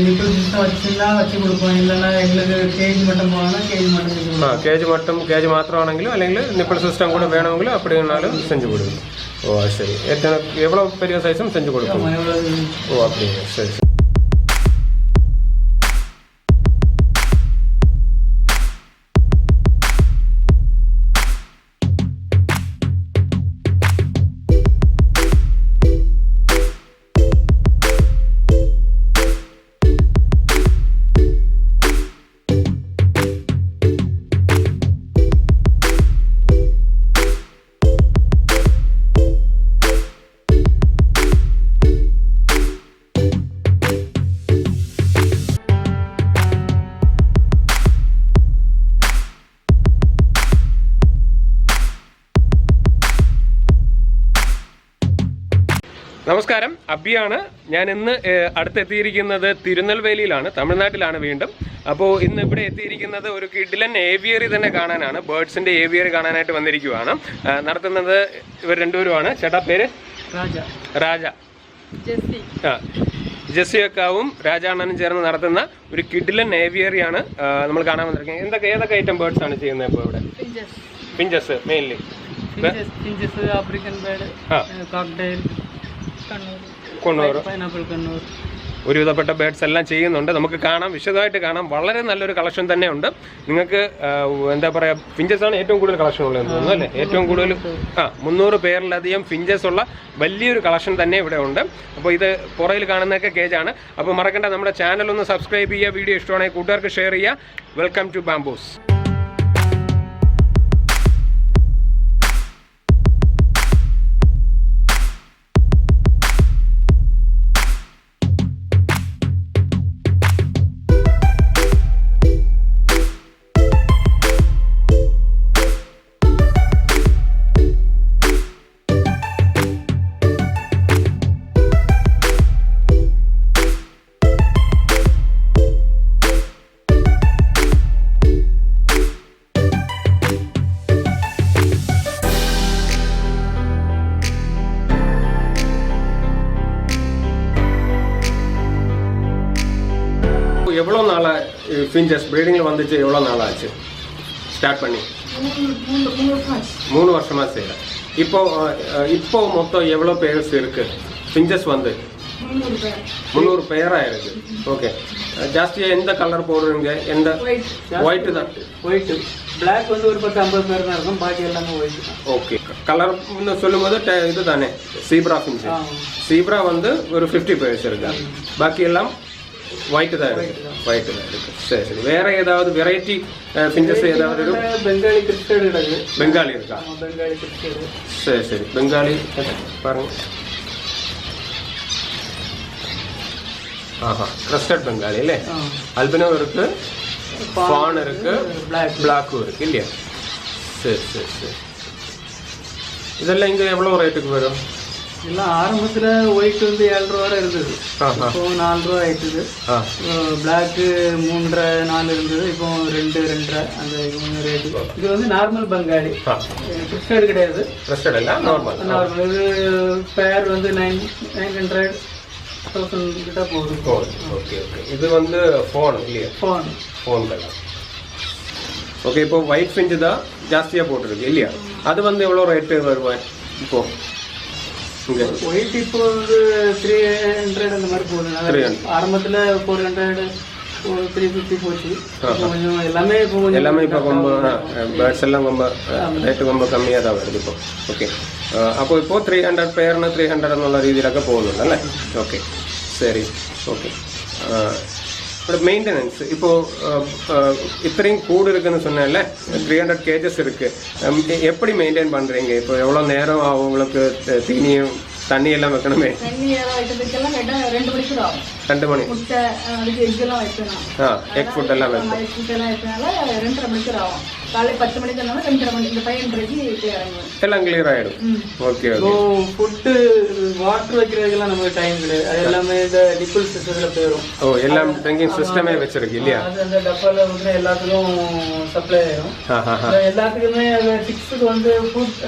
Nibble system வச்சுன்னா வச்சு கொடுப்போம். இல்லைன்னா எங்களுக்கு கேஜ் மட்டும் போகணும்னா கேஜ் மட்டும் கேஜ் மாத்திரம் ஆனாலும் അല്ലെങ്കിൽ நிப்பிள் சிஸ்டம் கூட வேணுங்களும் அப்படின்னாலும் செஞ்சு கொடுங்க. ஓ சரி. எவ்வளோ பெரிய சைஸும் செஞ்சு கொடுப்போம். ஓ அப்படிங்க. சரி சரி. നമസ്കാരം, അബിയാണ്. ഞാൻ ഇന്ന് അടുത്തെത്തിയിരിക്കുന്നത് തിരുനെൽവേലിയിലാണ്, തമിഴ്നാട്ടിലാണ് വീണ്ടും. അപ്പോൾ ഇന്ന് ഇവിടെ എത്തിയിരിക്കുന്നത് ഒരു കിഡിലൻ ഏവിയറി തന്നെ കാണാനാണ്. ബേർഡ്സിൻ്റെ ഏവിയറി കാണാനായിട്ട് വന്നിരിക്കുകയാണ്. നടത്തുന്നത് ഇവർ രണ്ടുപേരുമാണ്. ചേട്ടാ പേര്? രാജ. ജെസ്സി അക്കാവും രാജാണ്ണനും ചേർന്ന് നടത്തുന്ന ഒരു കിഡിലൻ ഏവിയറിയാണ് നമ്മൾ കാണാൻ വന്നിരിക്കുന്നത്. ഏതൊക്കെ ഐറ്റം ബേർഡ്സ് ആണ് ചെയ്യുന്നത് ഇപ്പോൾ ഇവിടെ? Finches mainly. African bird, cockatiel, conure, pineapple conure, ഒരുവിധപ്പെട്ട ബേർഡ്സ് എല്ലാം ചെയ്യുന്നുണ്ട്. നമുക്ക് കാണാം, വിശദമായിട്ട് കാണാം. വളരെ നല്ലൊരു കളക്ഷൻ തന്നെ ഉണ്ട്. നിങ്ങൾക്ക് എന്താ പറയുക, ഫിഞ്ചസ് ആണ് ഏറ്റവും കൂടുതൽ കളക്ഷൻ ഉള്ളതെന്ന് തോന്നുന്നു അല്ലേ? ഏറ്റവും കൂടുതൽ 300 പേരിലധികം ഫിഞ്ചസ് ഉള്ള വലിയൊരു കളക്ഷൻ തന്നെ ഇവിടെ ഉണ്ട്. അപ്പോൾ ഇത് പുറയിൽ കാണുന്നതൊക്കെ കേജാണ്. അപ്പോൾ മറക്കണ്ട, നമ്മുടെ ചാനൽ ഒന്ന് സബ്സ്ക്രൈബ് ചെയ്യുക. വീഡിയോ ഇഷ്ടമാണെങ്കിൽ കൂട്ടുകാർക്ക് ഷെയർ ചെയ്യുക. Welcome to bamboos. எவ்வளோ நாளாக ஃபின்ச்சஸ் ப்ரீடிங்கில் வந்துச்சு? எவ்வளோ நாளாச்சு ஸ்டார்ட் பண்ணி? 3 வருஷமாக செய்கிறேன். இப்போ மொத்தம் எவ்வளோ பேர்ஸ் இருக்குது ஃபின்ச்சஸ் வந்து? 300 பேராக இருக்குது. ஓகே. ஜாஸ்தியாக எந்த கலர் போடுறீங்க? எந்த? ஒயிட்டு தான். ஒயிட்டு. பிளாக் வந்து ஒரு 10-50 பேர் தான் இருக்கும், பாக்கி எல்லாமே ஒயிட் தான். ஓகே. கலர் சொல்லும்போது இது தானே சீப்ரா ஃபின்ச். சீப்ரா வந்து ஒரு 50 பேர்ஸ் இருக்கா, பாக்கி எல்லாம் ஒயிட்டு தான் இருக்கு. ஒயிட்டு தான் இருக்கு. சரி சரி. வேற ஏதாவது வெரைட்டி ஃபின்ச்சஸ் ஏதாவது? பெங்காலி கிறிஸ்டட் இருக்கு. பெங்காலி இருக்கா? பெங்காலி கிறிஸ்டட். சரி சரி. பெங்காலி பாருங்க. கிறிஸ்டட் பெங்காலி இல்லையே? அல்பினோ இருக்கு, பான் இருக்கு, பிளாக்கும் இருக்கு இல்லையா? சரி சரி சரி. இதெல்லாம் இங்கே எவ்வளோ ரேட்டுக்கு வரும்? எல்லாம் ஆரம்பத்தில் ஒயிட் வந்து 7 ரூபா வரை இருந்தது. இப்போ 4 ரூபா ஆயிட்டுது. பிளாக்கு 3.5-4 இருந்தது. இப்போ 2.5 அந்த ரேட்டு. இது வந்து நார்மல் பெங்காலி, கிறிஸ்டட் கிடையாது. கிறிஸ்டட் இல்லை, நார்மல். இது பேர் வந்து 900,000 கிட்ட போகுது. Okay okay. இது வந்து ஃபோன் இல்லையா? Phone colour. ஓகே. இப்போ ஒயிட் ஃபின்ச் தான் ஜாஸ்தியாக போட்டிருக்கு இல்லையா? அது வந்து எவ்வளோ ரேட்டு வருவேன் இப்போ? ஒயிட் இப்போ வந்து 300 அந்த மாதிரி போகுது. ஆரம்பத்தில் 400, 350 போச்சு. கொஞ்சம் எல்லாமே இப்போ ரொம்ப பேர்ட்ஸ் எல்லாம் ரொம்ப ரேட்டு ரொம்ப கம்மியாக தான் வருது இப்போ. ஓகே. അപ്പോൾ ഇപ്പോൾ 300 പേരിന് 300 എന്നുള്ള രീതിയിലൊക്കെ പോകുന്നുണ്ട് അല്ലേ? ഓക്കെ ശരി. ഓക്കെ. இப்போ மெயின்டெனன்ஸ் இப்போ இத்தனையும் கூடு இருக்குன்னு சொன்னேன்ல, 300 கேஜஸ் இருக்கு. எப்படி மெயின்டைன் பண்றீங்க? இப்போ எவ்வளோ நேரம் ஆகும் உங்களுக்கு? தீனியும் தண்ணி எல்லாம் வைக்கணுமே. ரெண்டு மணி எக் ஃபுட் எல்லாம் காலை 10 மணிக்கு வந்தாலும் 2:30 மணி இந்த 5:30க்கு எல்லாம் கிளியர் ஆயிடும். Okay okay. ஃபுட்டு வாட்டர் வைக்கிறதுக்கெல்லாம் நமக்கு டைம் கிடையாது. அது எல்லாமே இந்த நிப்பிள் சிஸ்டத்துல போயிடும். ஓ, எல்லாம் ட்ரிங்கிங் சிஸ்டமே வச்சிருக்கு இல்லையா? அந்த டப்பால வந்து எல்லாத்துக்கும் சப்ளை ஆயிடும். எல்லாத்துக்குமே சிக்ஸ்க்கு வந்து ஃபுட்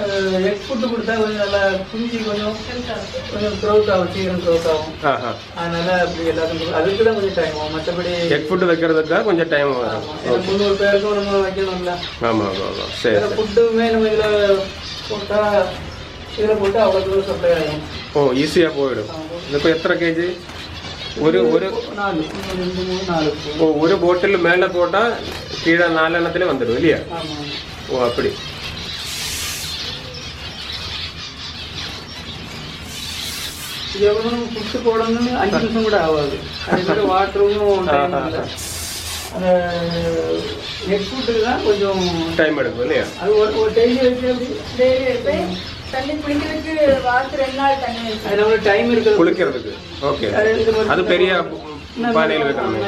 எக் ஃபுட் கொடுத்தா கொஞ்சம் நல்லா குஞ்சு கொஞ்சம் க்ரோத் ஆகும், சீக்கிரம் க்ரோத் ஆகும். அதனால அப்படி ஊற்றி எல்லாத்துக்கும் அதுக்கு தான் கொஞ்சம் டைம் ஆகும். மற்றபடி எக் ஃபுட்டு வைக்கிறதுக்காக கொஞ்சம் டைம் வரும். 300 பேருக்கும் நம்ம வைக்கணும்ல. ஆமாம் ஆமாம் ஆமாம். சரி ஃபுட்டுமே நம்ம இதில் போட்டால் போட்டு அவ்வளோ தூரம் சப்ளை ஆகும். ஓ ஈஸியாக போயிடும். இப்போ எத்தனை கேஜி? ஒரு 4 2 3 4. ஓ ஒரு போட்டில் மேலே போட்டால் கீழே 4 எண்ணத்துலேயே வந்துடும் இல்லையா? ஆமாம். ஓ அப்படி. இது எவ்வளோ நம்ம ஃபுட்டு போடணும்னு 5 நிமிஷம் கூட ஆகாது. அதே மாதிரி வாட்டரும் டைம் இல்லை. அந்த எக் ஃபுட்டுக்கு தான் கொஞ்சம் டைம் எடுக்கும் இல்லையா? அது ஒரு டெய்லி வச்சு டெய்லி எடுப்பேன். தண்ணி குளிக்கிறதுக்கு வாரத்துக்கு 2 நாள் தண்ணி வச்சு அது நம்மளுக்கு டைம் இருக்குது குளிக்கிறதுக்கு. ஓகே அது பெரிய பானையில் வைக்கணும்.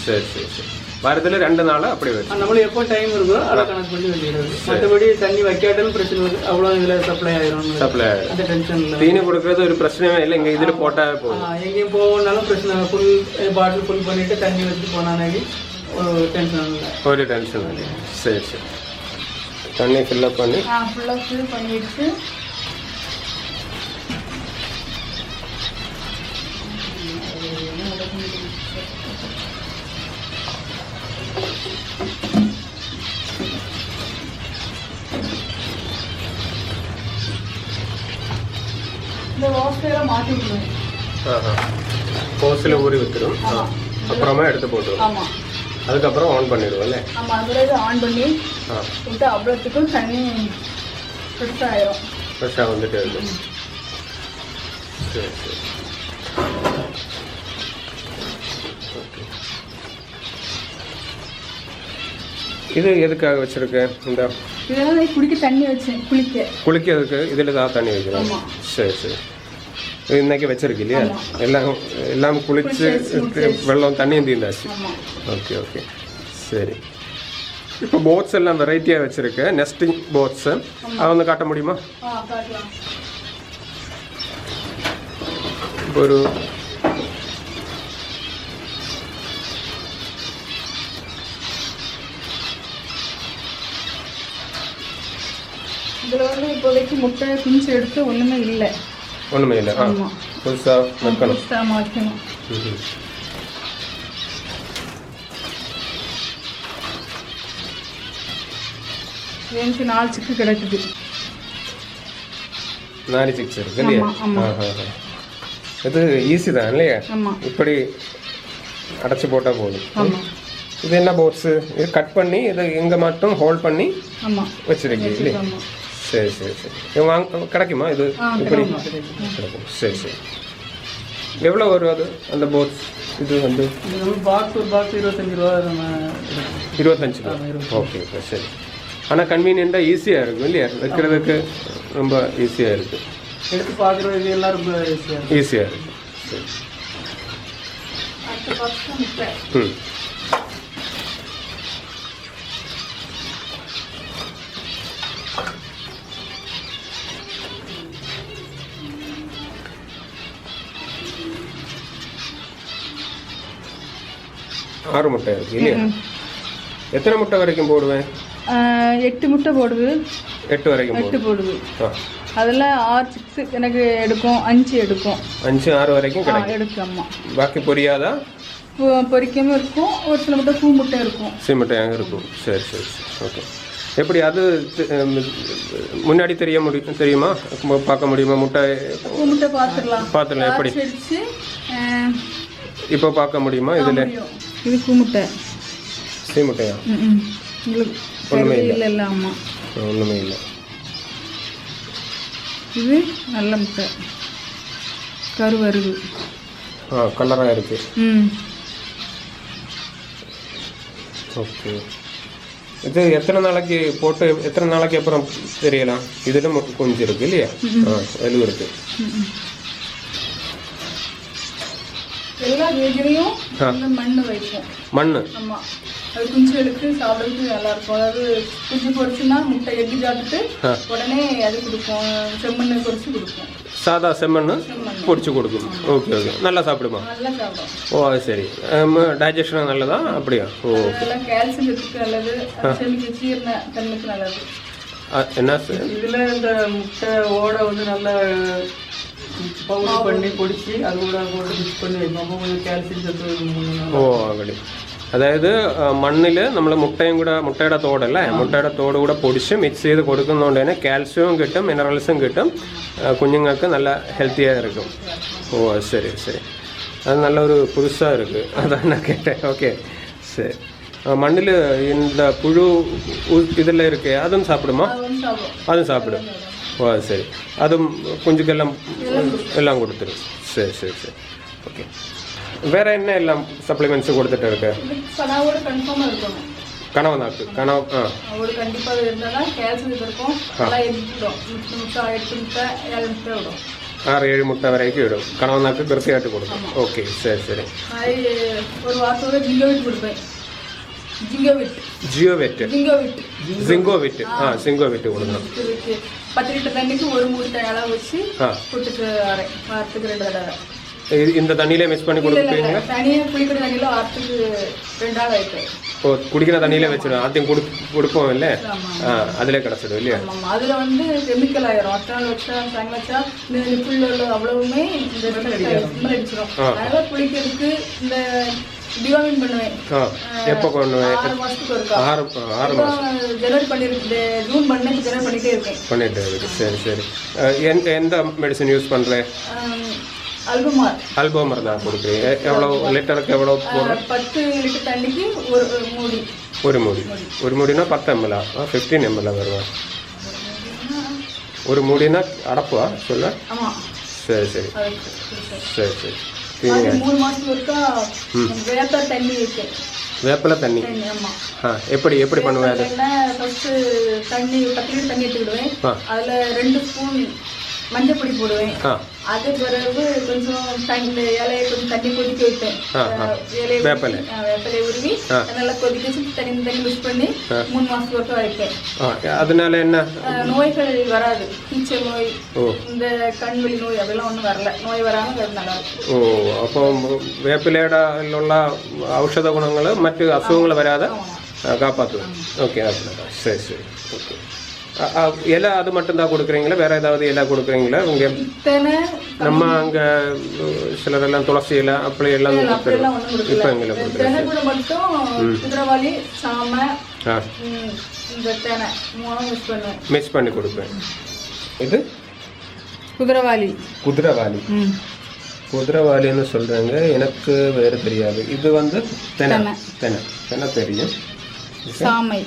சரி சரி சரி. வாரத்தில் 2 நாள் அப்படி வச்சு நம்மளுக்கு எப்போ டைம் இருக்கோ அதை கணக்கு பண்ணி வைக்கிறது. மற்றபடி தண்ணி வைக்காட்டாலும் பிரச்சனை இல்லை. அவ்வளோ இதில் சப்ளை ஆயிரும். சப்ளை ஆயிடும். அந்த டென்ஷன் இல்லை. தீனி கொடுக்கறது ஒரு பிரச்சனையே இல்லை. இங்கே இதில் போட்டால் போதும். எங்கேயும் போகணுன்னாலும் பிரச்சனை இல்லை. ஃபுல் பாட்டில் ஃபுல் பண்ணிவிட்டு தண்ணி வச்சு போனானாக்கி ஒரு டென்ஷன் இல்லை. ஒரு டென்ஷன் இல்லை. சரி சரி. தண்ணி ஃபில்லப் பண்ணி ஃபுல்லாக ஃபில் பண்ணிவிட்டு இந்த வாஸ்பேரை மாற்றி விடுவேன். ஹோஸில் ஊறி விட்டுரும். அப்புறமா எடுத்து போட்டுருவோம். ஆமாம். அதுக்கப்புறம் ஆன் பண்ணிடுவோம்ல. ஆமாம் அதுலேயே ஆன் பண்ணி விட்டு அவ்வளோத்துக்கும் தண்ணி ஃப்ரெஷ்ஷாகிடும். ஃப்ரெஷ்ஷாக வந்துட்டு இருக்கும். சரி சரி. ஓகே. இது எதுக்காக வச்சுருக்கேன்? இந்த இதெல்லாம் குடிக்க தண்ணி வச்சேன். குளிக்கிறதுக்கு இதில் தான் தண்ணி வைக்கிறோம். சரி சரி. இன்னைக்கு வச்சிருக்கு இல்லையா? எல்லாம் குளிச்சு வெள்ளம் தண்ணியும் தீர்ந்தாச்சு. ஓகே ஓகே சரி. இப்போ போட்ஸ் எல்லாம் வெரைட்டியாக வச்சுருக்கேன். நெஸ்டிங் போட்ஸு அதை வந்து காட்ட முடியுமா? ஒரு இதில் வந்து இப்போதைக்கு முட்டை குஞ்சு எடுத்து ஒன்றுமே இல்லை. ஒன்றுமே இல்லை. புதுசாக வைக்கணும். புதுசாக மாற்றணும். எனக்கு 4 சிக்கு கிடக்குது. 4 சிக்ஸ் இருக்கு இல்லையா? இது ஈஸி தான் இல்லையா? இப்படி அடைச்சி போட்டால் போதும். இது என்ன போட்ஸு? இது கட் பண்ணி இதை இங்கே மட்டும் ஹோல்ட் பண்ணி வச்சுருக்கீங்க இல்லையா? சரி சரி சரி. இது கிடைக்குமா? இது இப்படி கிடைக்கும். சரி சரி. எவ்வளோ வரும் அது அந்த போட்ஸ்? இது வந்து பாக்ஸ் 25 ரூபா. 25 ரூபா. ஓகே ஓகே சரி. ஆனால் கன்வீனியண்ட்டாக ஈஸியாக இருக்கும் இல்லையா? வைக்கிறதுக்கு ரொம்ப ஈஸியாக இருக்குது. எடுத்து பார்க்குறது எல்லாம் ரொம்ப ஈஸியாக இருக்குது. சரி. ம் 6 முட்டை இருக்கு இல்லையா? எத்தனை முட்டை வரைக்கும் போடுவேன்? 8 முட்டை போடுது. 8 வரைக்கும் 8 போடுது. அதில் 6 சிக்ஸ் எனக்கு எடுக்கும். 5 எடுக்கும். 5 6 வரைக்கும் எடுக்கும். பாக்கி பொரியாதா? பொரிக்காமல் இருக்கும். ஒரு சில முட்டை பூ முட்டை இருக்கும். சீ முட்டையாக இருக்கும். சரி சரி சரி. ஓகே. எப்படி அது முன்னாடி தெரியுமா? பார்க்க முடியுமா? முட்டை பூ முட்டை பார்த்துடலாம். எப்படி இப்போ பார்க்க முடியுமா? இதில் இது பூ முட்டை. சீ முட்டையா? ஒன்றுமே இல்லை. ஆமாம் ஒன்றுமே இல்லை. இது நல்ல முட்டை. கரு வருது. கலராக இருக்கு. ஓகே. இது எத்தனை நாளைக்கு போட்டு எத்தனை நாளைக்கு அப்புறம் தெரியலாம்? இதில் கொஞ்சம் இருக்கு இல்லையா? எலுவு இருக்கு. எல்லா கேஜ்லையும் மண் வைப்போம். மண். ஆமாம். அது குஞ்சுகளுக்கு சாப்பிட்றதுக்கு நல்லா இருக்கும். அதாவது குஞ்சு பொரிச்சுன்னா முட்டை எட்டி சாப்பிட்டுட்டு உடனே அது கொடுப்போம். செம்மண்ணு பொரிச்சு கொடுப்போம். சாதா செம்மண்ணு பொரிச்சு கொடுக்கும். Okay okay. நல்லா சாப்பிடுமா? நல்லா சாப்பிடும். ஓ அது சரி. டைஜஷன் நல்லதா? அப்படியா? ஓ எல்லாம் கால்சியத்துக்கு நல்லது. செமிக்கு சீரண தன்மைக்கு நல்லது. என்ன இதில் இந்த முட்டை ஓடை வந்து நல்ல பவுடர் பண்ணி பொடிச்சு அது கூட போட்டு மிக்ஸ் பண்ணி வைப்போம். அப்போ கொஞ்சம் கால்சியம் சத்து. ഓ അങ്ങനെ. അതായത് മണ്ണിൽ നമ്മൾ മുട്ടയുടെ തോടല്ലേ, മുട്ടയുടെ തോട് കൂടെ പൊടിച്ച് മിക്സ് ചെയ്ത് കൊടുക്കുന്നതുകൊണ്ട് തന്നെ കാൽസ്യവും കിട്ടും, മിനറൽസും കിട്ടും, കുഞ്ഞുങ്ങൾക്ക് നല്ല ഹെൽത്തിயாக இருக்கும். ஓ சரி சரி, அது நல்ல ஒரு புதுசாக இருக்குது, அதான் நான் கேட்டேன். ஓகே சரி. மண்ணில் இந்த புழு இதெல்லாம் இருக்கு, அதுவும் சாப்பிடுமா? அதுவும் சாப்பிடும். ஓ சரி, அதுவும் குஞ்சுக்கெல்லாம் எல்லாம் கொடுத்துரும். சரி சரி சரி. ஓகே, வேற என்ன எல்லாம் சப்ளிமெண்ட்ஸ் கொடுத்துட்டு இருக்கு? கனவோட கன்ஃபார்மா இருக்கணும். கனவு நாக்கு கனவு ஒரு கண்டிப்பா இருந்தாதான் கால்சியம் இருக்கும். எல்லாம் எடுத்துடும். முட்டை 8 முட்டை 7 முட்டை விடும். 6-7 முட்டை வரைக்கும் விடும். கனவு நாக்கு கருத்தையாட்டு கொடுக்கும். ஓகே சரி சரி. ஒரு வாரத்தோட ஜிங்கோவிட் கொடுப்பேன். ஜிங்கோவிட் கொடுக்கணும். 10 லிட்டர் தண்ணிக்கு ஒரு மூட்டை அளவு வச்சு கொடுத்துட்டு வரேன். வாரத்துக்கு 2 தடவை. இந்த தண்ணியிலே மிக்ஸ் பண்ணி கொடுப்பீங்களா? தனியாக குளிக்கிற தண்ணியில வாரத்துக்கு 2 நாள் வைப்பேன். ஓ, குடிக்கிற தண்ணியில வச்சிடும். ஆத்தையும் கொடுப்போம் இல்லை, அதிலே கிடச்சிடும் இல்லையா? அதுல வந்து கெமிக்கல் ஆயிரும். அட்டால் வச்சா சாங் வச்சா இந்த புல்ல அவ்வளவுமே இந்த அடிச்சிடும். அதனால குளிக்கிறதுக்கு இந்த டிவாமின் பண்ணுவேன். எப்போ பண்ணுவேன்? 6 மாசத்துக்கு ஒருக்கா. 6 மாசம் ஜனவரி பண்ணிருக்கு, ஜூன் ஜனவரி பண்ணிட்டே இருக்கேன். பண்ணிட்டு இருக்கு. சரி சரி. எந்த மெடிசன் யூஸ் பண்றேன்? அல்போமர் தான் கொடுக்குறீங்க. எவ்வளோ லிட்டருக்கு எவ்வளோ போடுறேன்? 10 லிட்டர் தண்ணிக்கு ஒரு மூடினா 10 ml 15 ml வருவா? ஒரு மூடினா அடப்பா சொல்ல? சரி சரி சரி சரி. 3 மாசத்துக்கு ஒருக்கா வேப்ப தண்ணி வைப்பேன். வேப்பில தண்ணி எப்படி பண்ணுவேன்? அது ஃபர்ஸ்ட் தண்ணி 10 லிட்டர் தண்ணி எடுத்துக்கிடுவேன். அதில் 2 ஸ்பூன் மஞ்சள் பொடி போடுவேன். அது பிறகு கொஞ்சம் இலையை கொஞ்சம் தண்ணி கொதிக்க வைப்பேன். வேப்பிலை உருவி நல்லா கொதிக்க வச்சு தண்ணி மிக்ஸ் பண்ணி 3 மாசத்துக்கு ஒருக்கா வைப்பேன். அதனால என்ன நோய்கள் வராது. கீச்சல் நோய், இந்த கண்வெளி நோய் அதெல்லாம் ஒன்றும் வரல. நோய் வராமல் நல்லா இருக்கும். ഓ, അപ്പോൾ വേപ്പിലയിലുള്ള ഔഷധ ഗുണങ്ങൾ മറ്റ് അസുഖങ്ങൾ വരാതെ കാപ്പാത്തും. ഓക്കെ சரி சரி. ஓகே, இலை அது மட்டும் தான் கொடுக்குறீங்களா? வேற ஏதாவது இலை கொடுக்குறீங்களா? இங்கே நம்ம அங்கே சிலரெல்லாம் துளசி இலை அப்படி எல்லாம் கொடுக்குறோம். இப்போ எங்களை கொடுக்குறேன் குதிரவாளி, சாமை, மிக்ஸ் பண்ணி கொடுப்பேன். இது குதிரவாளின்னு சொல்றாங்க, எனக்கு வேறு தெரியாது. இது வந்து தெனை தெரியும். சாமை.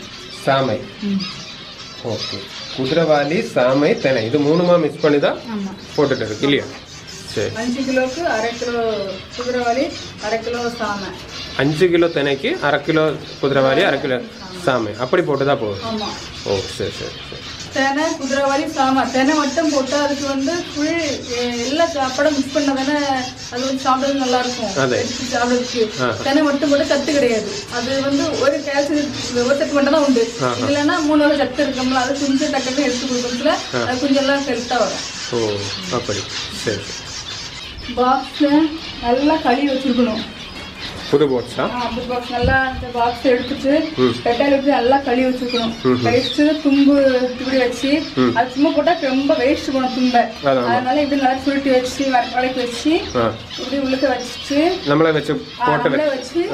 ஓகே, குதிரவாளி, சாமை, தெனை இது 3மா மிக்ஸ் பண்ணி தான் போட்டுட்டு இருக்கு இல்லையா? சரி. 5 கிலோக்கு 1/2 கிலோ குதிரவாளி, 1/2 கிலோ சாமை. 5 கிலோ தெனைக்கு 1/2 கிலோ குதிரவாளி, 1/2 கிலோ சாமை அப்படி போட்டு தான் போகும். ஓ சரி சரி சரி. தெனை, குதிரவாளி, சாமை. தெனை மட்டும் போட்டு அதுக்கு வந்து ஃபுல் எல்லா சாப்பாடும் மிக்ஸ் பண்ணதானே அது வந்து சாப்பிட்றது நல்லா இருக்கும். சாப்பிட்றதுக்கு தெனை மட்டும் போட்டு சத்து கிடையாது. அது வந்து ஒரு கால்சியம் ஒரு சத்து மட்டும் தான் உண்டு. இல்லைன்னா 3 வகை சத்து இருக்கோம்ல, அது கொஞ்சம் டக்குன்னு எடுத்து கொடுக்கறதுல அது கொஞ்சம் எல்லாம் ஹெல்த்தாக வரும். ஓ அப்படி. சரி. பாக்ஸ்ல நல்லா கழுவி வச்சிருக்கணும். புது பாக்ஸா? புது பாக்ஸ் நல்லா அந்த பாக்ஸ் எடுத்துட்டு பெட்டால் வச்சு நல்லா கழுவி வச்சுக்கணும். கழிச்சு தும்பு இப்படி வச்சு அது சும்மா போட்டா ரொம்ப வேஸ்ட் போன தும்பை. அதனால இப்படி நல்லா சுருட்டி வச்சு வளைக்க வச்சு இப்படி உள்ளுக்க வச்சுட்டு நம்மளே வச்சு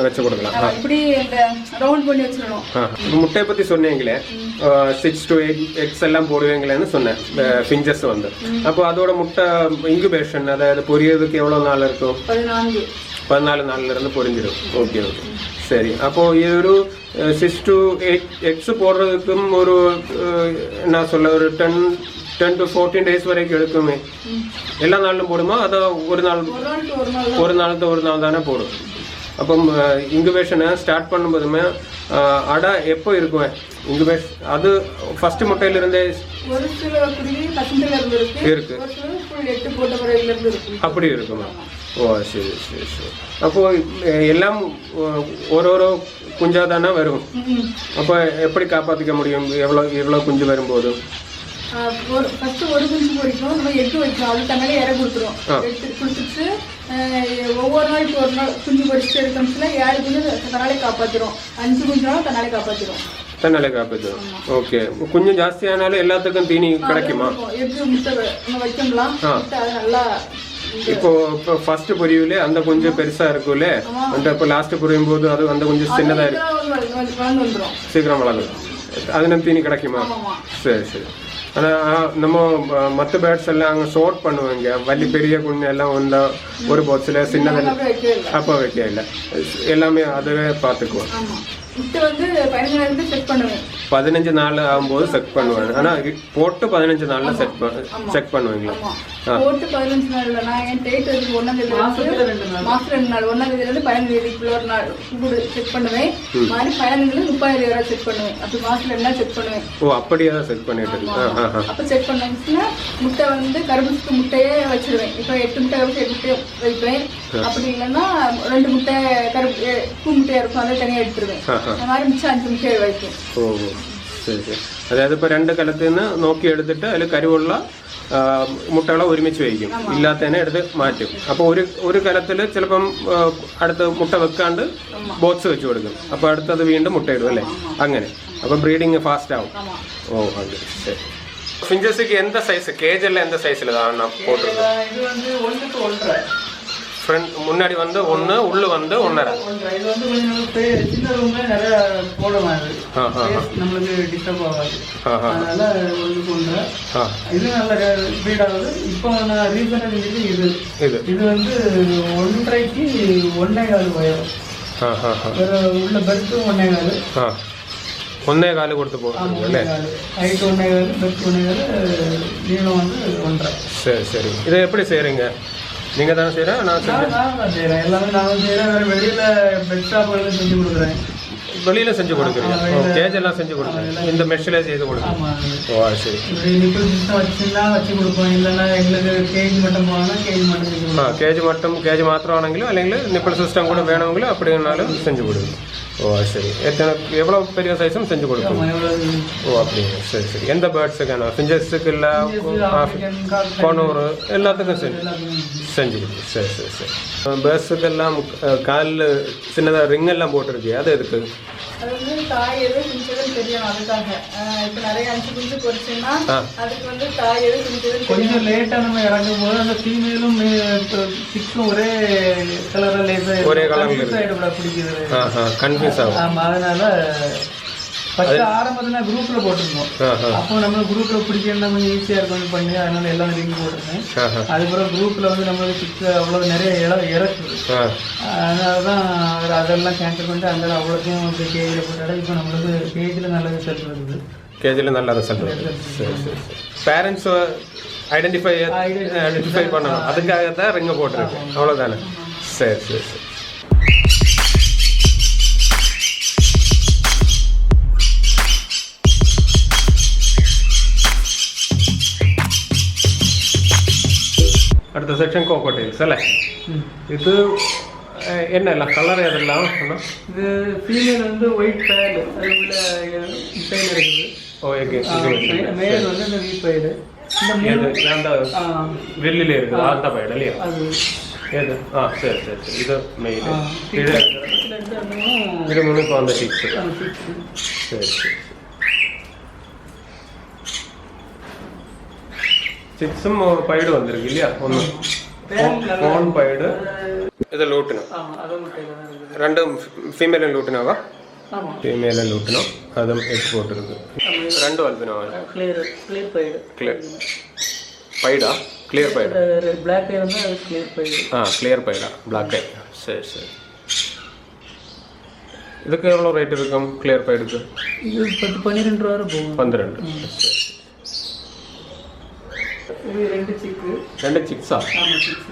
வச்சு கொடுக்கலாம். இப்படி இந்த ரவுண்ட் பண்ணி வச்சிடணும். முட்டையை பத்தி சொன்னீங்களே, 6 to 8 eggs எல்லாம் போடுவீங்களேன்னு சொன்னேன். ஃபிஞ்சஸ் வந்து அப்போ அதோட முட்டை இன்குபேஷன், அதாவது பொரியறதுக்கு எவ்வளவு நாள் இருக்கும்? 14 நாள்ல இருந்து பொரிஞ்சிடும். ஓகே ஓகே சரி. அப்போ இது ஒரு 6 to 8 eggs போடுறதுக்கும் ஒரு என்ன சொல்ல ஒரு 10 to 14 days வரைக்கும் எடுக்குமே. எல்லா நாளும் போடுமா? அதான் ஒரு நாள் தானே போடும். அப்போ இன்குபேஷனை ஸ்டார்ட் பண்ணும்போதுமே அடை எப்போ இருக்குமே இன்குபேஷன்? அது ஃபர்ஸ்ட் முட்டையில இருந்தே ஒரு சில குருவி பசங்கல இருக்கு, ஒரு சில ஃபுல் 8 போட்ட முறையில இருந்து இருக்கு. அப்படி இருக்குமா? ஓ சரி சரி சரி. அப்போ எல்லாம் ஒரு குஞ்சா தானே வரும். அப்போ எப்படி காப்பாற்றிக்க முடியும்? எவ்வளோ குஞ்சு வரும்போது? ஃபர்ஸ்ட் ஒரு குஞ்சு பொறிக்கும், நம்ம எட்டு வைக்கும். அது தன்னாலே இற கொடுத்துரும். கொடுத்துட்டு ஒவ்வொரு நாளைக்கு ஒரு நாள் குஞ்சு பொறிச்சுட்டு இருக்கோம்ல, 7 குஞ்சு தன்னாலே காப்பாற்றிடும். 5 குஞ்சுனாலும் தன்னாலே காப்பாற்றிடும். தன்னாலே காப்பீது. ஓகே. கொஞ்சம் ஜாஸ்தியானாலும் எல்லாத்துக்கும் தீனி கிடைக்குமா? இப்போ ஃபர்ஸ்ட் பொரியுல அந்த கொஞ்சம் பெருசா இருக்கும்ல, அந்த இப்போ லாஸ்ட் பொரியும் போது அது அந்த கொஞ்சம் சின்னதா இருக்கு, சீக்கிரம் வளரும். அது நம்ம தீனி கிடைக்குமா? சரி சரி. ஆனால் நம்ம மற்ற பேர்ட்ஸ் எல்லாம் அங்கே ஷார்ட் பண்ணுவாங்க, வலி பெரிய குஞ்சு எல்லாம் ஒன்றா ஒரு பாக்ஸில் சின்னதில் அப்போ வைக்க இல்லை, எல்லாமே அதுவே பார்த்துக்குவோம். 15 நாள் ஆகும்போது செக் பண்ணுவாங்க. ஆனால் போட்டு 15 நாளில் செக் பண்ணுவீங்களா? போட்டு 15 நாள்ல நான் என் டேட் வந்து 1ஆம் தேதி மாசம் 2 நாள் 1ஆம் தேதியிலிருந்து 15 தேதிக்குள்ள ஒரு நாள் செக் பண்ணுவேன். மாதிரி 15 30 வரை செக் பண்ணுவேன். அப்படி மாசம் 2 நாள் செக் பண்ணுவேன். ஓ அப்படியே தான் செக் பண்ணிட்டு அப்போ செக் பண்ணாச்சுன்னா முட்டை வந்து கரும்புக்கு முட்டையே வச்சிருவேன். இப்போ 8 முட்டை 8 முட்டை வைப்பேன். அப்படி இல்லைன்னா 2 முட்டை கருப்பு பூ முட்டையா இருக்கும், அதை தனியாக எடுத்துருவேன். அந்த மாதிரி மிச்சம் 5 முட்டை வைப்பேன். ഓ ശരി ശരി. അതായത് ഇപ്പോൾ 2 കലത്തിൽ നിന്ന് നോക്കി എടുത്തിട്ട് അതിൽ കരുവുള്ള മുട്ടകളെ ഒരുമിച്ച് വയ്ക്കും, ഇല്ലാത്തതിനെ എടുത്ത് മാറ്റും. അപ്പോൾ ഒരു കലത്തിൽ ചിലപ്പം അടുത്ത് മുട്ട വെക്കാണ്ട് ബോക്സ് വെച്ച് കൊടുക്കും, അപ്പോൾ അടുത്തത് വീണ്ടും മുട്ടയിടും അല്ലേ? അങ്ങനെ അപ്പോൾ ബ്രീഡിങ് ഫാസ്റ്റ് ആവും. ഓ അങ്ങനെ ശരി. ഫിഞ്ചസിക്ക് എന്താ സൈസ് കേജ് എല്ലാം എന്താ സൈസിൽ കാണണം போட்டுருக்கு? ஃப்ரண்ட் முன்னாடி வந்து 1, உள்ள வந்து 1.5. இது வந்து கொஞ்சம் சின்ன ரூம்ல நிறைய போடலாம், நம்மளுக்கு டிஸ்டர்ப் ஆகாது, அதனால 1.5. இது நல்ல ப்ரீட் ஆகுது. இப்போ நான் ரீசனா செஞ்சது இது வந்து 1.5க்கு 1.25 உயரம், உள்ள பெர்த் 1.25, 1.25 கொடுத்து போடுறீங்க அല്ലേ? ஹைட் 1.25, பெர்த் 1.25, நீளம் வந்து 1.5. சரி சரி. இதை எப்படி செய்கிறீங்க? நீங்கள் தானே செய்கிறேன்? நான் செய்கிறேன், எல்லாமே நான் செய்கிறேன். வேறு வெளியில் பெட் ஷாப்புகளில் செஞ்சு கொடுக்குறேன். வெளியில் செஞ்சு கொடுக்குறீங்க? கேஜ் எல்லாம் செஞ்சு கொடுக்குறேன், இந்த மெஷ்ஷில் செய்து கொடுக்குறேன். ஓ சரி. நிப்பிள் சிஸ்டம் வச்சுன்னா வச்சு கொடுப்போம், இல்லைன்னா எங்களுக்கு கேஜ் மட்டும் போனோம்னா கேஜ் மட்டும் கேஜ் மாத்திரம் ஆണെങ്കിലും അല്ലെങ്കിൽ நிப்பிள் சிஸ்டம் கூட வேணுங்களும் அப்படின்னாலும் செஞ்சு கொடுங்க. ஓ சரி. எவ்வளோ பெரிய சைஸும் செஞ்சு கொடுப்போம். ஓ அப்படிங்க. சரி சரி. எந்த பேர்ட்ஸுக்கான? ஃபிஞ்சஸுக்கு இல்லை, கொனூர் எல்லாத்துக்கும் செஞ்சு கொடுக்கும். சரி சரி சரி. பேர்ட்ஸுக்கெல்லாம் காலில் சின்னதாக ரிங் எல்லாம் போட்டிருக்கு, அது எதுக்கு? அது வந்து தாய் எது குஞ்சதுன்னு தெரியும், அதுக்காக. இப்போ நிறைய 5 குஞ்சு பொறிச்சுன்னா அதுக்கு வந்து தாய் எது குஞ்சதுன்னு கொஞ்சம் லேட்டாக நம்ம இறங்கும் போது அந்த ஃபீமேலும் சிக்கும் ஒரே கலரில் லேசாக ஒரே கலர் பிடிக்கிறது, கன்ஃபியூஸ் ஆகும். ஆமாம், அதனால ஃபர்ஸ்ட் ஆரம்பத்தில் குரூப்பில் போட்டிருந்தோம். அப்போ நம்ம குரூப்பில் பிடிக்கணும் நம்ம ஈஸியாக இருக்கும் பண்ணி, அதனால எல்லாம் ரிங் போட்டிருந்தேன். அதுக்கப்புறம் குரூப்பில் வந்து நம்மளுக்கு சிக்கு அவ்வளோ நிறைய இறக்குது, அதனால தான் அதெல்லாம் கேன்சல் பண்ணிட்டு அந்த அவ்வளோத்தையும் வந்து கேஜில் போட்டாலும் இப்போ நம்மளுக்கு கேஜில் நல்ல ரிசல்ட் இருக்குது. கேஜில் நல்ல ரிசல்ட் இருக்குது. சரி சரி. பேரண்ட்ஸ் ஐடென்டிஃபை பண்ணணும், அதுக்காக தான் ரிங்கை போட்டிருக்கு, அவ்வளோதானே? சரி சரி சரி. அடுத்த செக்ஷன் கோகோட்டெயில்ஸ் அല്ലേ? இது என்ன கலர் எதெல்லாம்? இது ஃபீமேல் வந்து ஒயிட் பேல், அது உள்ள பேல் இருக்குது. ஓகே. மேல் வந்து இந்த வீட் பேல், இந்த வெள்ளிலே இருக்குது அந்த பேல் இல்லையா? அது ஏது? சரி சரி சரி. இது மெயில், இது மூணு இப்போ அந்த 6. சரி சரி. 6ഉം പൈഡ് വന്നിരിക്കും ഇല്ല? ഒന്ന് ഫോൺ പൈഡ്, ഇത് ലൂട്ടിനോ? രണ്ടും ഫീമെയിലും ലൂട്ടിനാവാം. ഫീമെയിലും ലൂട്ടിനോ, അതും എക്സ്പോർട്ട് ഇருக்கு. രണ്ടും അൽബിനോ? പൈഡா? ക്ലിയർ പൈഡ്, ക്ലിയർ പൈഡா, பிளாக் பைட். சரி சரி. இதுக்கு எவ்வளோ ரேட் இருக்கும் கிளியர் பைடுக்கு? இது 12 ரூபா போகும். 12. சரி. இது 2 சிக்கு. 2 சிக்ஸா? ஆமா, சிக்ஸ்.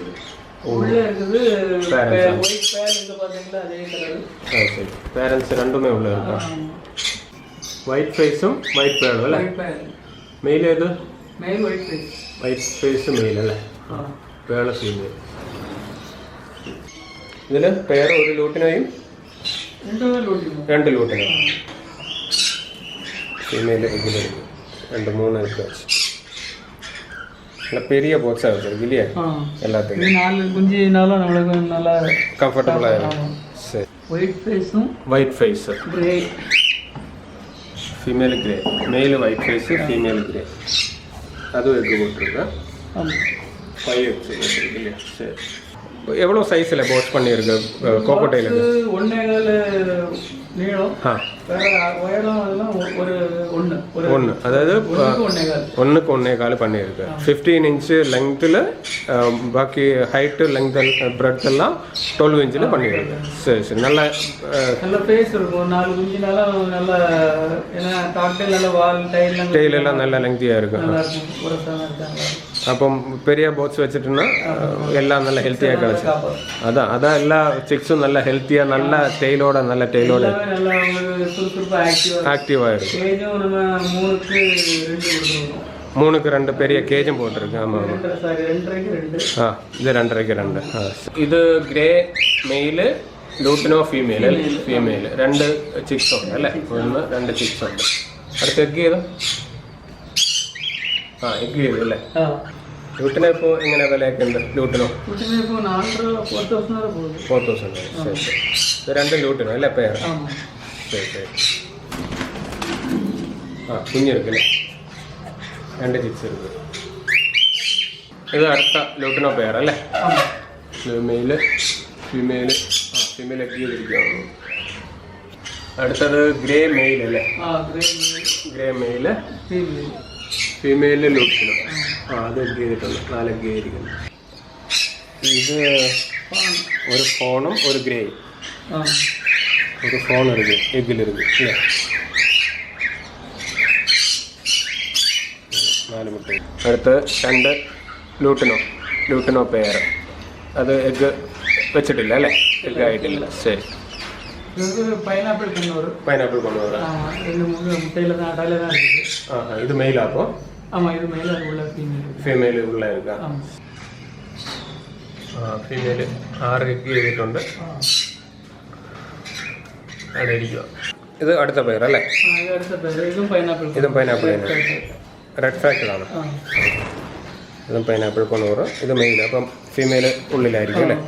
உள்ள இருக்குது ஒயிட் பேல், இங்க பாத்தீங்களா அதே கலர். சரி. பேரண்ட்ஸ் ரெண்டுமே உள்ள இருக்கா? ஒயிட் ஃபேஸும் ஒயிட் பேலும் அല്ലേ? White pale. മെയിൽ ഏത്? Male white face. White face male അല്ലേ? പേള ഫീമെയിൽ. ഇതിൽ പേർ ഒരു ലൂട്ടിനെയും 2 ലൂട്ടിനും ഫീമെയിൽ ഇതിലെടുക്കും. 2 3 എടുക്കുക. നല്ല പെരിയ ബോക്സ് ആകും இல்லையா? எல்லாத்துக்கும் 4 குஞ்சினாலும் நம்மளுக்கு நல்லா கம்ஃபர்ட்டபிளா இருக்கும். சரி. ஒயிட் ஃபேஸும் white face, grey female grey, male white face, female grey. அதுவும் எக்கு போட்டிருக்கா? 5 eggs போட்டிருக்கு இல்லையா? சரி. எவ்வளோ சைஸில் போஸ்ட் பண்ணியிருக்கு கோகோடைலுக்கு? 1.25 நீளம், உயரம் அதெல்லாம் ஒன்று, அதாவது 1க்கு 1.25 பண்ணியிருக்கு. 15 inch லெங்த்தில், பாக்கி ஹைட்டு லெங்த் பிரெட் எல்லாம் 12 inch பண்ணியிருக்கு. சரி சரி. நல்ல ஃபேஸ் இருக்கும். 4 குஞ்சுனாலும் நல்ல, ஏன்னா காக்டெயில் நல்ல வால் டெய்ல் எல்லாம் நல்ல லெங்க்தியாக இருக்கும். அப்போ பெரிய போட்ஸ் வச்சுட்டுன்னா எல்லாம் நல்ல ஹெல்த்தியாக கிடச்சி. அதான் எல்லா சிக்ஸும் நல்ல ஹெல்த்தியாக, நல்ல டெய்லோட ஆக்டிவாக இருக்கும். 3க்கு 2 பெரிய கேஜும் போட்டிருக்கு. ஆமாம் ஆமாம். இது 2.5க்கு 2. ഇത് grey mail, lutino female 2 chicks ഉണ്ട് അല്ലേ? 2 ചിക്സ് ഉണ്ട്. അടുത്ത് എഗ് ചെയ്തോ? എഗ് ചെയ്തു അല്ലേ? ലൂട്ടിനെ ഇപ്പോൾ എങ്ങനെ വിലയൊക്കെ ഉണ്ട്? ലൂട്ടിനോ 4,000. ശരി ശരി. ഇത് 2 ലൂട്ടിനോ അല്ലേ? പേർ. ശരി ശരി. കുഞ്ഞിരിക്കല്ലേ? 2 ചിക്സ് ഇருக்கு. ഇത് അടുത്ത ലൂട്ടിനോ പേർ അല്ലേ? മെയില് ഫീമെയിൽ എഗ് ചെയ്തിരിക്കുകയാണ്. അടുത്തത് ഗ്രേ മെയിൽ അല്ലേ? Grey mail, female lutino. അത് എഗ് ചെയ്തിട്ടുണ്ട്. 4 എഗ് ചെയ്തിരിക്കുന്നു. ഇത് ഒരു ഫോണും ഒരു ഗ്രേയും. ഒരു ഫോൺ ഇருக்கு എഗ്ഗിലിருக்கு അല്ലേ? 4 മുട്ട. അടുത്ത് 2 ലൂട്ടിനോ പെയർ. അത് എഗ്ഗ് വെച്ചിട്ടില്ല അല്ലേ? എഗ്ഗ് ആയിട്ടില്ല. ശരി. പൈനാപ്പിൾ കൊണ്ടുവരും. ഇത് മെയിലാപ്പോ? ഫീമെയിൽ ഉള്ള എടുക്കാം. ഫീമെയിൽ 6 എഗ്ഗ് ചെയ്തിട്ടുണ്ട്. അവിടെ ഇരിക്കുക. ഇത് അടുത്ത പേർ അല്ലേ? ഇതും പൈനാപ്പിൾ റെഡ് ഫാക്ടറാണ്. ഇതും പൈനാപ്പിൾ കൊണ്ടുവരും. ഇത് മെയിൽ. അപ്പം ഫീമെയിൽ ഉള്ളിലായിരിക്കും അല്ലേ?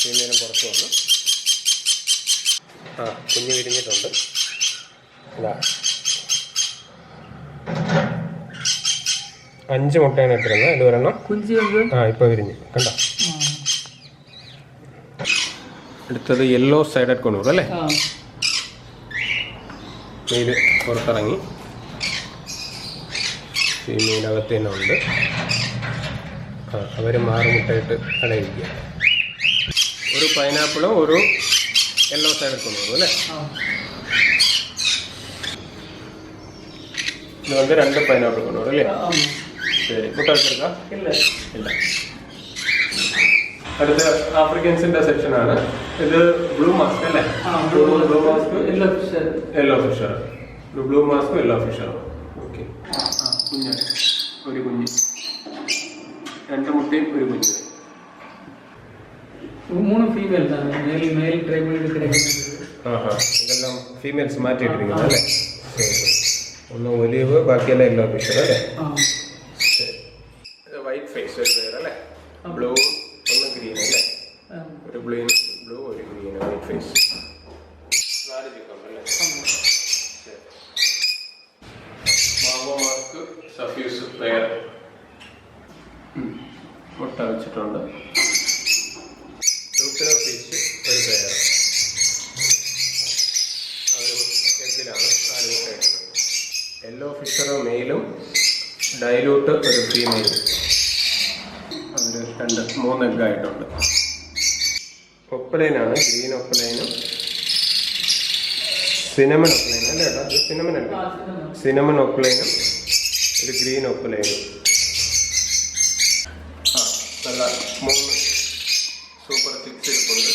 ഫീമെയിലും പുറത്ത് വന്നു. കുഞ്ഞ് വിരിഞ്ഞിട്ടുണ്ട്. ഇതാ 5 മുട്ടയാണ് ഇട്ടിരുന്നത്. ഇത് ഒരെണ്ണം ഇപ്പോൾ വിരിഞ്ഞ് കണ്ടോ? അടുത്തത് യെല്ലോ സൈഡഡ് കൊണ്ടൂർ അല്ലേ? മെയിൽ പുറത്തിറങ്ങി. ഫീമെയിൽ അകത്ത് തന്നെ ഉണ്ട്. അവർ 6 മുട്ടയിട്ട് അടയിരിക്കുക. ഒരു പൈനാപ്പിളും ഒരു യെല്ലോ സൈഡഡ് കൊണ്ടൂർ അല്ലേ? ഇത് 2 പൈനാപ്പിൾ കൊണ്ടൂർ അല്ലേ? ശരി. മുട്ട വെച്ചെടുക്കാം? ഇല്ല. അടുത്ത ആഫ്രിക്കൻസിന്റെ സെക്ഷനാണ്. ഇത് ബ്ലൂ മാസ്ക് അല്ലേ? Blue mask, yellow fisher. Blue മാസ്കും യെല്ലോ ഫിഷറും. ഓക്കെ. കുഞ്ഞാണ്. ഒരു കുഞ്ഞ്, 2 മുട്ടയും ഒരു കുഞ്ഞ്. 3 ഫീമെയിൽസ് ആണ്. മെയിൽ ട്രൈബിൾ. ഇതെല്ലാം ഫീമെയിൽസ് മാറ്റിയിട്ടിരിക്കുന്നത് അല്ലേ? ശരി. ഒന്ന് ഒലിവ്, ബാക്കിയെല്ലാം യെല്ലോ ഫിഷർ അല്ലേ? ശരി. ഇത് വൈറ്റ് ഫേസ് ഒരു പേര് അല്ലേ? ബ്ലൂ, ഒന്ന് ഗ്രീൻ അല്ലേ? ഒരു ബ്ലൂ, ഒരു ഗ്രീൻ, വൈറ്റ് ഫേസ്. 4 ചിക്കൻ അല്ലേ? Mauve mask, suffuse pair. മുട്ട വെച്ചിട്ടുണ്ട്. ലൂട്ടിനോ ഫിഷ് ഒരു പെയർ. അവർ എഗ്ഗിലാണ് 4 മുട്ട ഇട്ടിട്ടുണ്ട്. യെല്ലോ ഫിഷർ മെയിലും ഡൈലൂട്ട് ഒരു ഫീമെയിലും. അവർ 3 എഗ്ഗായിട്ടുണ്ട്. ഒപ്പലൈനാണ്. ഗ്രീൻ ഒപ്പലൈനും സിനമൺ ഒപ്പലൈനും അല്ലേ? അത് സിനമൺ അല്ലേ? സിനമൺ ഒപ്പലൈനും ഒരു ഗ്രീൻ ഒപ്പലൈനും. നല്ല 3 സൂപ്പർ ചിക്സ് ഇരിപ്പുണ്ട്.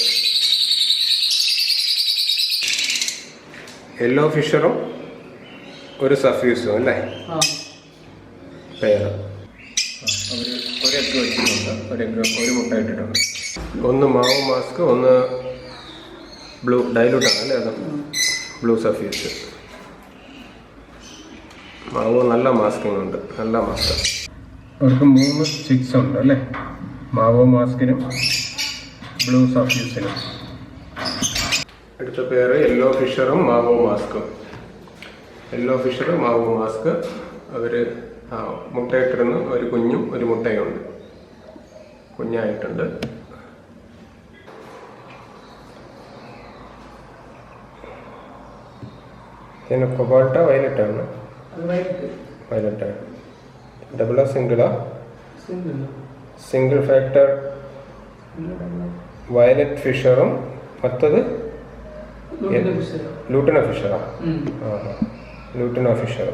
യെല്ലോ ഫിഷറും ഒരു സഫ്യൂസും അല്ലേ? പെയർ. അവർ ഒരു എഗ്ഗ് വെച്ചിട്ടുണ്ട്. ഒരു മുട്ട ഇട്ടിട്ടുണ്ട്. ഒന്ന് മാവോ മാസ്ക്, ഒന്ന് ബ്ലൂ ഡൈലൂട്ടാണ് അല്ലേ? അത് ബ്ലൂ സഫ്യൂസ്. മാവോ നല്ല മാസ്കിങ് ഉണ്ട്. നല്ല മാസ്ക്. അവർക്ക് 3 ചിക്സ് ഉണ്ട് അല്ലേ? മാവോ മാസ്കിനും ബ്ലൂ സഫ്യൂസിനും. അടുത്ത പേര് യെല്ലോ ഫിഷറും മാവോ മാസ്കും. യെല്ലോ ഫിഷർ മാവോ മാസ്ക് അവർ മുട്ടയിട്ടിരുന്നു. ഒരു കുഞ്ഞും ഒരു മുട്ടയുണ്ട്, കുഞ്ഞായിട്ടുണ്ട്. പിന്നെ കൊബാൾട്ട വയലറ്റാണ്. വയലറ്റാണ്. ഡബിളോ സിംഗിളോ? സിംഗിൾ ഫാക്ടർ വയലറ്റ് ഫിഷറും മറ്റത് ലൂട്ടിനോ ഫിഷറാ. ലൂട്ടിനോ ഫിഷർ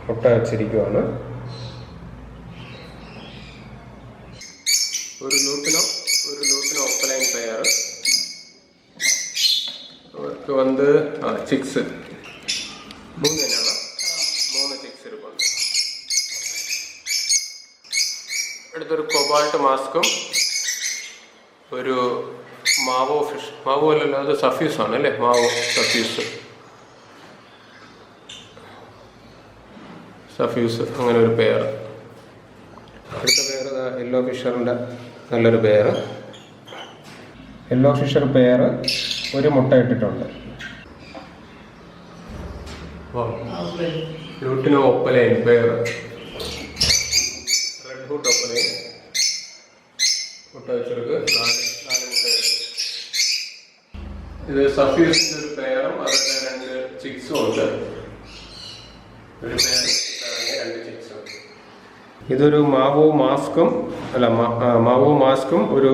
മുട്ട വെച്ചിരിക്കുവാണ്. ഒരു ലൂട്ടിനോ ഓപ്പലൈൻ പെയർ. അവർക്ക് வந்து ചിക്സ് 3 തന്നെയാണ്. 3 ചിക്സ് ഇരിപ്പുണ്ട്. അടുത്തൊരു കൊബാൾട്ട് മാസ്കും ഒരു മാവോ ഫിഷ്. മാവോ അല്ലല്ലോ, അത് സഫ്യൂസ് ആണ് അല്ലേ? മാവോ സഫ്യൂസ് അങ്ങനെ ഒരു പെയർ. അടുത്ത പെയർ യെല്ലോ ഫിഷറിൻ്റെ നല്ലൊരു പെയർ. യെല്ലോ ഫിഷർ പെയർ ഒരു മുട്ട ഇട്ടിട്ടുണ്ട്. Lutino opaline pair, red hood opaline മുട്ട വെച്ചെടുക്ക് 4 മുട്ട. ഇത് സഫ്യൂസിൻ്റെ ഒരു പെയറും അവരുടെ 2 ചിക്സും ഉണ്ട്. ഒരു പെയർ 2 ചിക്സും. ഇതൊരു മാവോ മാസ്കും ഒരു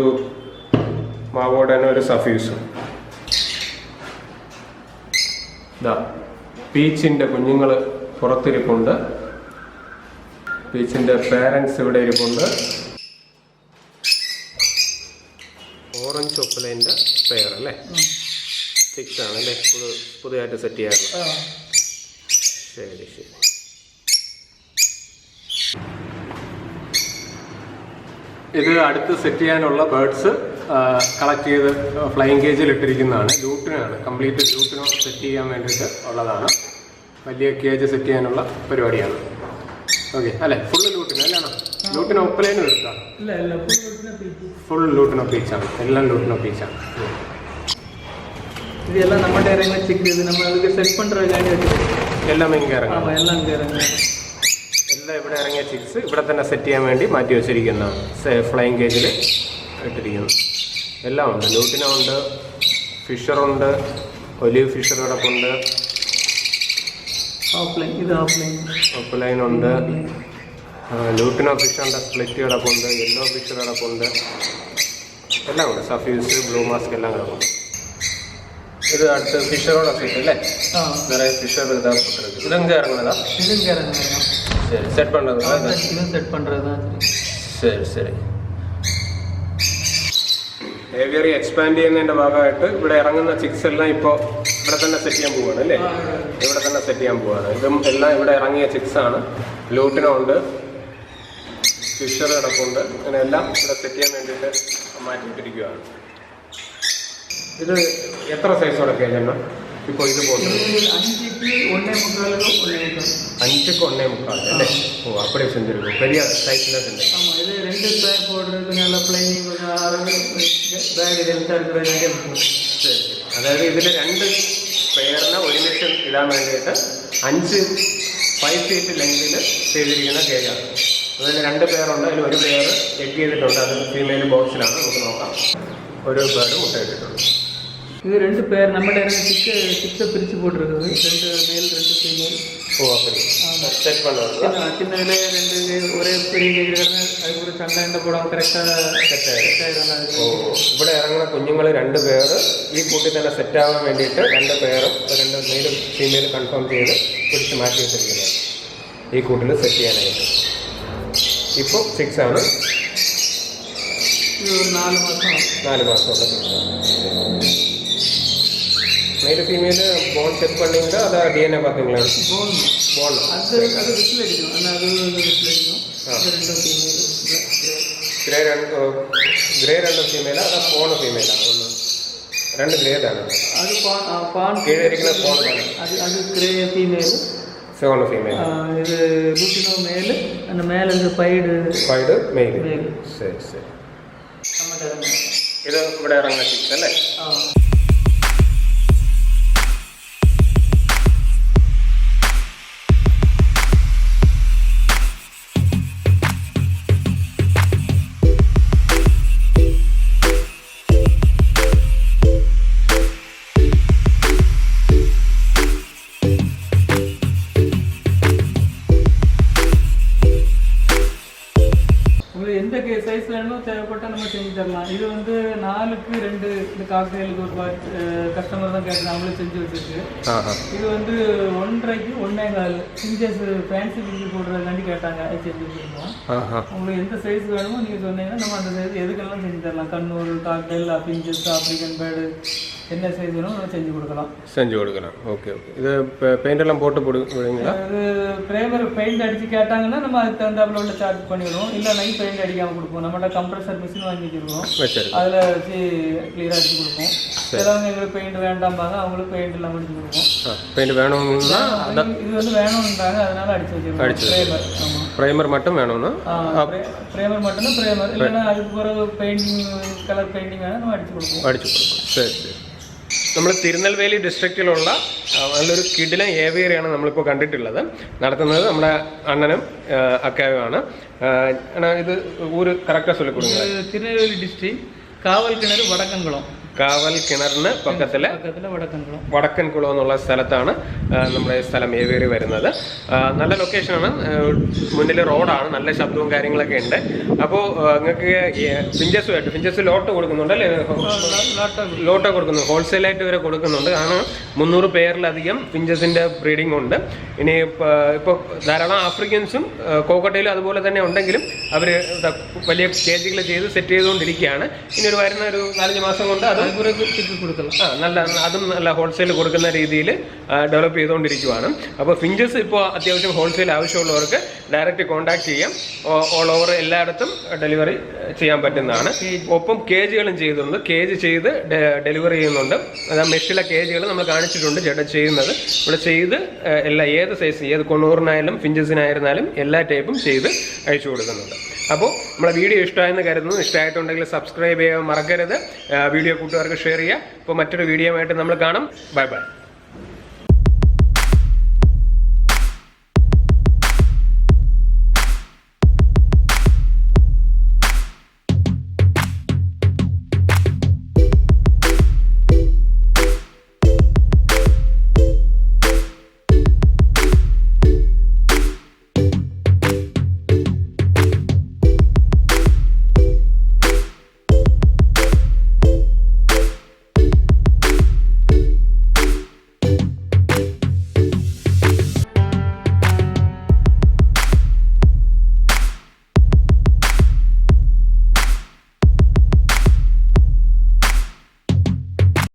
മാവോടെ തന്നെ ഒരു സഫ്യൂസും. പീച്ചിൻ്റെ കുഞ്ഞുങ്ങൾ പുറത്തിരിപ്പുണ്ട്. പീച്ചിൻ്റെ പേരൻസ് ഇവിടെ ഇരിപ്പുണ്ട്. ഓറഞ്ച് ഒപ്പലൈൻ്റെ പെയർ അല്ലേ? ചിക്സ് ആണ് അല്ലേ? പുതിയതായിട്ട് സെറ്റ് ചെയ്യാറുണ്ട്. ശരി. ഇത് അടുത്ത് സെറ്റ് ചെയ്യാനുള്ള ബേർഡ്സ് കളക്ട് ചെയ്ത് ഫ്ലൈയിങ് കേജിൽ ഇട്ടിരിക്കുന്നതാണ്. ലൂട്ടിനാണ്, കംപ്ലീറ്റ് ലൂട്ടിനോ സെറ്റ് ചെയ്യാൻ വേണ്ടിയിട്ട് ഉള്ളതാണ്. വലിയ കേജ് സെറ്റ് ചെയ്യാനുള്ള പരിപാടിയാണ്. ഓക്കെ അല്ലേ? ഫുള്ള് ലൂട്ടിനോ അല്ലാണോ? ലൂട്ടിനോ ഒപ്പലൈനും എടുക്കാം. ഫുൾ ലൂട്ടിനോ പീച്ചാണ്. എല്ലാം ലൂട്ടിനോ പീച്ചാണ്. இதெல்லாம் நம்ம இறங்கி செக் செய்து நம்ம அதுக்கு செட் பண்ணுறதுக்காண்டி എല്ലാം ഇങ്ങനെ ഇറങ്ങാം. எல்லாம் இங்கே இறங்க എല്ലാം ഇവിടെ ഇറങ്ങിയ ചിക്സ് ഇവിടെ തന്നെ സെറ്റ് ചെയ്യാൻ വേണ്ടി മാറ്റി വെച്ചിരിക്കുന്നതാണ്. ഫ്ലൈയിങ് കേജിൽ ഇട്ടിരിക്കുന്നു. എല്ലാം ഉണ്ട്. ലൂട്ടിനോ ഉണ്ട്, ഫിഷറുണ്ട്, ഒലിവ് ഫിഷർ കിടപ്പുണ്ട്, ഓഫ്ലൈൻ ഉണ്ട്, ലൂട്ടിനോ ഫിഷറിൻ്റെ സ്പ്ലിറ്റ് കിടപ്പുണ്ട്, യെല്ലോ ഫിഷർ കിടപ്പുണ്ട്, എല്ലാം ഉണ്ട്. സഫ്യൂസ്, ബ്ലൂ മാസ്ക് എല്ലാം കിടപ്പുണ്ട്. ഇത് അടുത്ത് ഫിഷറോടെ സെറ്റ് അല്ലേ? നിറയെ ഫിഷർ ഇതെങ്കിൽ ഇറങ്ങുന്നതാ? ശരി, സെറ്റ് பண்ணுறது ശരി. ഏവിയറി എക്സ്പാൻഡ് ചെയ്യുന്നതിൻ്റെ ഭാഗമായിട്ട് ഇവിടെ ഇറങ്ങുന്ന ചിക്സ് എല്ലാം ഇപ്പോൾ ഇവിടെ തന്നെ സെറ്റ് ചെയ്യാൻ പോവുകയാണ് അല്ലേ? ഇവിടെ തന്നെ സെറ്റ് ചെയ്യാൻ പോവുകയാണ്. ഇതും എല്ലാം ഇവിടെ ഇറങ്ങിയ ചിക്സാണ്. ലൂട്ടിനോ ഉണ്ട്, ഫിഷർ കിടപ്പുണ്ട്, അങ്ങനെ എല്ലാം ഇവിടെ സെറ്റ് ചെയ്യാൻ വേണ്ടിയിട്ട് മാറ്റിയിട്ടിരിക്കുകയാണ്. ഇത് എത്ര സൈസോടെ കേജെണ്ണ ഇപ്പോൾ ഇത് പോകുന്നത്? 5க்கு 1.25 അല്ലേ? ഓ, அப்படி செஞ்சிருக்கும். பெரிய சைஸ்ல செஞ்சிருக்கும். ஆமா, இது 2 பேர் போடுறதுக்கு நல்ல பிளைனிங் கொஞ்சம் பேக் ஹெல்த்தாக இருக்கிறதுனால இருக்கும். ശരി. അതായത് ഇതിൽ 2 പെയറിനെ ഒരുമിച്ച് ഇടാൻ വേണ്ടിയിട്ട് 5 ഫീറ്റ് ലെങ്തിൽ ചെയ്തിരിക്കുന്ന കേജാണ്. അതിൽ 2 പെയറുണ്ട്. അതിൽ ഒരു പെയർ ചെക്ക് ചെയ്തിട്ടുണ്ട്. അത് ഫീമെയിൽ ബോക്സിലാണ്. നമുക്ക് നോക്കാം. ഒരു ബേർഡ് മുട്ടയിട്ടിട്ടുണ്ട്. இது 2 பேர் நம்மகிட்ட இறங்கி சிக்ஸை பிரித்து போட்டிருக்குது. 2 மேல் 2 ஃபீமேல். ஓ, அப்படி செட் பண்ணுவாங்க. சின்னதில் 2 ஒரே பெரிய കേജിൽ അതിൽ കൂടെ ചണ്ട പോടാൻ കറക്റ്റാണ് സെറ്റായിരുന്നു. ഓ, ഇവിടെ ഇറങ്ങുന്ന കുഞ്ഞുങ്ങൾ 2 പേർ ഈ കൂട്ടിൽ തന്നെ സെറ്റാവാൻ വേണ്ടിയിട്ട് 2 പേരും 2 മെയിലും ഫീമെയിലും കൺഫേം ചെയ്ത് പിടിച്ച് മാറ്റി വെച്ചിരിക്കുന്നതാണ് ഈ കൂട്ടിൽ സെറ്റ് ചെയ്യാനായിട്ട്. ഇപ്പോൾ 6 ആണ്. ഇത് 4 മാസമുള്ള 6 ആണ്. മെയിൽ ഫീമെയിൽ ബോൺ ചെക്ക് பண்ணிங்களா? அதை DNA பார்த்தீங்களா? ബോൺ அது விசில் அடிக்கும். ஆனால் அது விசில் அடிக்கும். ഗ്രേ 2 ഫീമെയിലാ? അതാ പോൺ ഫീമെയിലാ? 2 ഗ്രേഡാണ്. അത് പാൺ കീഴിരിക്കുന്ന പോണാണ്. അത് ഗ്രേ ഫീമെയിൽ, സോൺ ഫീമെയിൽ. ഇത് ലൂട്ടിനോ മേൽ, அந்த மேலே இருந்து ഫൈഡ് മെയിൽ. ശരി. ഇത് ഇവിടെ ഇറങ്ങുന്ന ചിക്സ് അല്ലേ? வந்து 4க்கு 2 இந்த காக்டெயிலுக்கு ஒரு கஸ்டமர் தான் கேட்டு நம்மளே செஞ்சு வச்சிருக்கு. இது வந்து 1.5க்கு 1.25 பிஞ்சஸ் ஃபேன்சி பிஞ்சு போடுறதுக்காண்டி கேட்டாங்க, அது செஞ்சு வச்சிருக்கோம். உங்களுக்கு எந்த சைஸ் வேணுமோ நீங்கள் சொன்னீங்கன்னா நம்ம அந்த சைஸ் எதுக்கெல்லாம் செஞ்சு தரலாம். Kannur, cocktail, finches, African bird, என்ன சைஸ் வேணும் நம்ம செஞ்சு கொடுக்கலாம். ஓகே. இது பெயிண்ட் எல்லாம் போட்டு போடுவீங்களா? இது பிரேமர் பெயிண்ட் அடிச்சு கேட்டாங்கன்னா நம்ம அதுக்கு தகுந்தாப்புல உள்ள சார்ஜ் பண்ணிவிடுவோம். இல்லைன்னா பெயிண்ட் அடிக்காமல் கொடுப்போம். நம்மகிட்ட கம்ப்ரஸர் மிஷின் வாங்கி வச்சிருக்கோம், அதில் வச்சு கிளியராக அடிச்சு கொடுப்போம். சிலவங்க எங்களுக்கு பெயிண்ட் வேண்டாம்பாங்க, அவங்களுக்கு பெயிண்ட் எல்லாம் அடிச்சு கொடுப்போம். பெயிண்ட் வேணும்னா இது வந்து வேணும்ன்றாங்க, அதனால அடிச்சு வச்சிருக்கோம். ப்ரைமர் மட்டும் வேணும்னா ப்ரைமர் மட்டும்தான் ப்ரைமர், இல்லைன்னா அதுக்கு பிறகு பெயிண்டிங் கலர் பெயிண்டிங் வேணால் நம்ம അടിച്ചു കൊടുക്കും. ശരി. നമ്മൾ തിരുനെൽവേലി ഡിസ്ട്രിക്റ്റിലുള്ള നല്ലൊരു കിടിലൻ ഏവിയറിയാണ് നമ്മളിപ്പോൾ കണ്ടിട്ടുള്ളത്. നടത്തുന്നത് നമ്മുടെ അണ്ണനും അക്കായുമാണ്. ഇത് ഊര് കറക്റ്റാ ചൊല്ലിക്കൊടുക്കുന്നത്. തിരുനെൽവേലി ഡിസ്ട്രിക്ട് കാവൽ കിണർ വടക്കൻകുളം. കാവൽ കിണറിന് പക്കത്തില് വടക്കൻകുളം എന്നുള്ള സ്ഥലത്താണ് നമ്മുടെ സ്ഥലം ഏവേറി വരുന്നത്. നല്ല ലൊക്കേഷനാണ്, മുന്നിൽ റോഡാണ്, നല്ല ശബ്ദവും കാര്യങ്ങളൊക്കെ ഉണ്ട്. അപ്പോൾ നിങ്ങൾക്ക് ഫിഞ്ചസ് ലോട്ട് കൊടുക്കുന്നുണ്ട് അല്ലേ? ലോട്ട് കൊടുക്കുന്നു, ഹോൾസെയിലായിട്ട് വരെ കൊടുക്കുന്നുണ്ട്. കാരണം 300 പേരിലധികം ഫിഞ്ചസിന്റെ ബ്രീഡിംഗ് ഉണ്ട്. ഇനി ഇപ്പോൾ ധാരാളം ആഫ്രിക്കൻസും കോക്കട്ടയിലും അതുപോലെ തന്നെ ഉണ്ടെങ്കിലും അവർ വലിയ കേജുകൾ ചെയ്ത് സെറ്റ് ചെയ്തുകൊണ്ടിരിക്കുകയാണ്. ഇനി വരുന്ന ഒരു 4-5 മാസം കൊണ്ട് അത് അതും നല്ല ഹോൾസെയിൽ കൊടുക്കുന്ന രീതിയിൽ ഡെവലപ്പ് ചെയ്തുകൊണ്ടിരിക്കുകയാണ്. അപ്പോൾ ഫിഞ്ചസ് ഇപ്പോൾ അത്യാവശ്യം ഹോൾസെയിൽ ആവശ്യമുള്ളവർക്ക് ഡയറക്റ്റ് കോൺടാക്ട് ചെയ്യാം. ഓൾ ഓവർ എല്ലായിടത്തും ഡെലിവറി ചെയ്യാൻ പറ്റുന്നതാണ്. ഒപ്പം കേജുകളും ചെയ്യുന്നുണ്ട്, കേജ് ചെയ്ത് ഡെലിവറി ചെയ്യുന്നുണ്ട്. അതായത് മെഷിലെ കേജുകൾ നമ്മൾ കാണിച്ചിട്ടുണ്ട് ചേട്ടാ ചെയ്യുന്നത്. ഇവിടെ ചെയ്ത് ഏത് സൈസ്, ഏത് കൊണ്ണൂറിനായാലും ഫിഞ്ചസിനായിരുന്നാലും എല്ലാ ടൈപ്പും ചെയ്ത് അയച്ചു കൊടുക്കുന്നുണ്ട്. അപ്പോൾ നമ്മളെ വീഡിയോ ഇഷ്ടമായെന്ന് കരുതുന്നു. ഇഷ്ടമായിട്ടുണ്ടെങ്കിൽ സബ്സ്ക്രൈബ് ചെയ്യാൻ മറക്കരുത്. വീഡിയോ കൂട്ടുകാർക്ക് ഷെയർ ചെയ്യുക. അപ്പോൾ മറ്റൊരു വീഡിയോ ആയിട്ട് നമ്മൾ കാണാം. ബൈ.